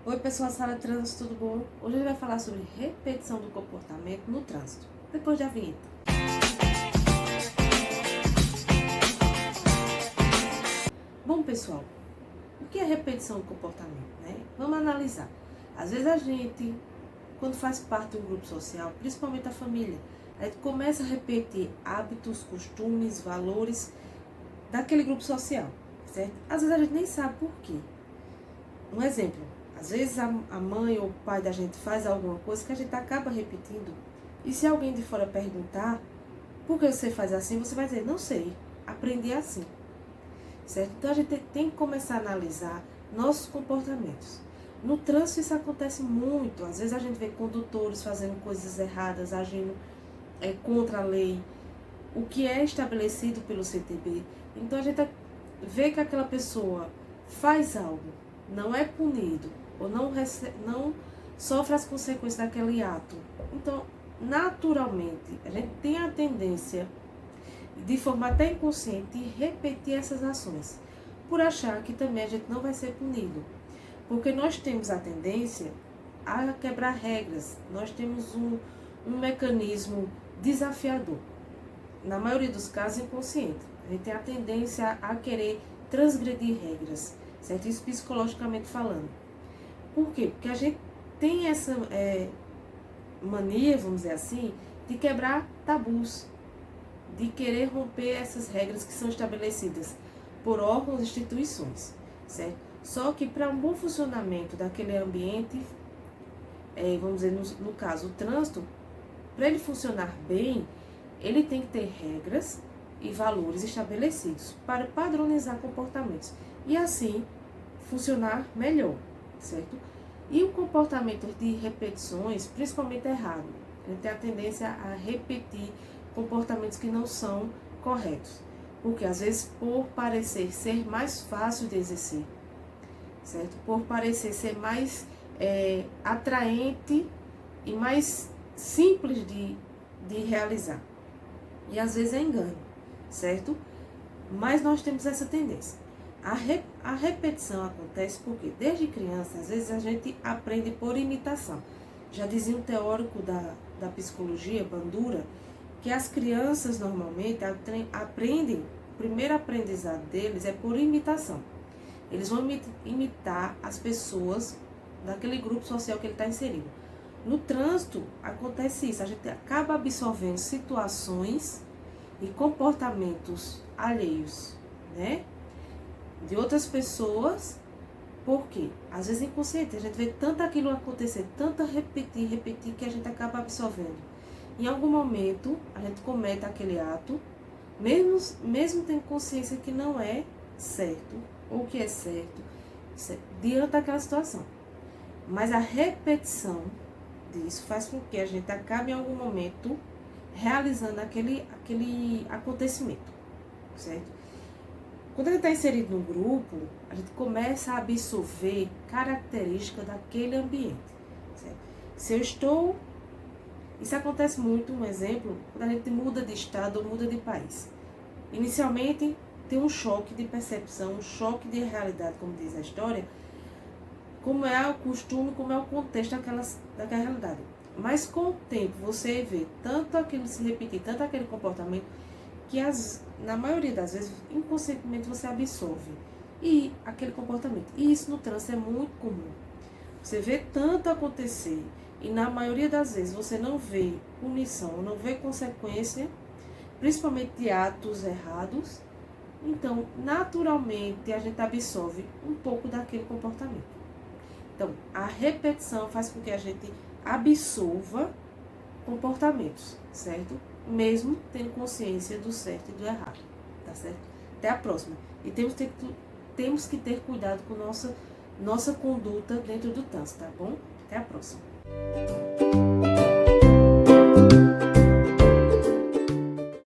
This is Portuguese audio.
Oi pessoal, Sala de Trânsito, tudo bom? Hoje a gente vai falar sobre repetição do comportamento no trânsito, depois da vinheta. Bom pessoal, o que é repetição do comportamento, né? Vamos analisar. Às vezes a gente, quando faz parte de um grupo social, principalmente a família, a gente começa a repetir hábitos, costumes, valores daquele grupo social, certo? Às vezes a gente nem sabe por quê. Um exemplo, às vezes a mãe ou o pai da gente faz alguma coisa que a gente acaba repetindo. E se alguém de fora perguntar por que você faz assim, você vai dizer, não sei, aprendi assim. Certo? Então a gente tem que começar a analisar nossos comportamentos. No trânsito isso acontece muito. Às vezes a gente vê condutores fazendo coisas erradas, agindo contra a lei, o que é estabelecido pelo CTB. Então a gente vê que aquela pessoa faz algo, não é punido, ou não sofre as consequências daquele ato. Então, naturalmente, a gente tem a tendência, de forma até inconsciente, de repetir essas ações, por achar que também a gente não vai ser punido. Porque nós temos a tendência a quebrar regras, nós temos um mecanismo desafiador, na maioria dos casos inconsciente. A gente tem a tendência a querer transgredir regras, certo? Isso psicologicamente falando. Por quê? Porque a gente tem essa mania, vamos dizer assim, de quebrar tabus, de querer romper essas regras que são estabelecidas por órgãos e instituições, certo? Só que para um bom funcionamento daquele ambiente, vamos dizer, no caso, o trânsito, para ele funcionar bem, ele tem que ter regras e valores estabelecidos para padronizar comportamentos e assim funcionar melhor, certo? E o comportamento de repetições, principalmente errado, a gente tem a tendência a repetir comportamentos que não são corretos, porque às vezes por parecer ser mais fácil de exercer, certo? Por parecer ser mais atraente e mais simples de realizar. E às vezes é engano, certo? Mas nós temos essa tendência. A repetição acontece porque desde criança, às vezes a gente aprende por imitação. Já dizia um teórico da psicologia, Bandura, que as crianças normalmente aprendem, o primeiro aprendizado deles é por imitação. Eles vão imitar as pessoas daquele grupo social que ele está inserido. No trânsito acontece isso, a gente acaba absorvendo situações e comportamentos alheios, né, de outras pessoas, porque às vezes inconsciente, a gente vê tanto aquilo acontecer, tanto repetir, que a gente acaba absorvendo. Em algum momento a gente comete aquele ato, mesmo tendo consciência que não é certo, ou que é certo, diante daquela situação. Mas a repetição disso faz com que a gente acabe em algum momento realizando aquele acontecimento, certo? Quando a gente está inserido num grupo, a gente começa a absorver características daquele ambiente, certo? Se eu estou... Isso acontece muito, um exemplo, quando a gente muda de estado ou muda de país. Inicialmente, tem um choque de percepção, um choque de realidade, como diz a história, como é o costume, como é o contexto daquela realidade. Mas com o tempo você vê tanto aquilo se repetir, tanto aquele comportamento, que na maioria das vezes, inconscientemente você absorve e aquele comportamento. E isso no trânsito é muito comum. Você vê tanto acontecer e na maioria das vezes você não vê punição, não vê consequência, principalmente de atos errados. Então, naturalmente, a gente absorve um pouco daquele comportamento. Então, a repetição faz com que a gente absorva comportamentos, certo? Mesmo tendo consciência do certo e do errado, tá certo? Até a próxima. E temos que ter cuidado com nossa conduta dentro do trânsito, tá bom? Até a próxima.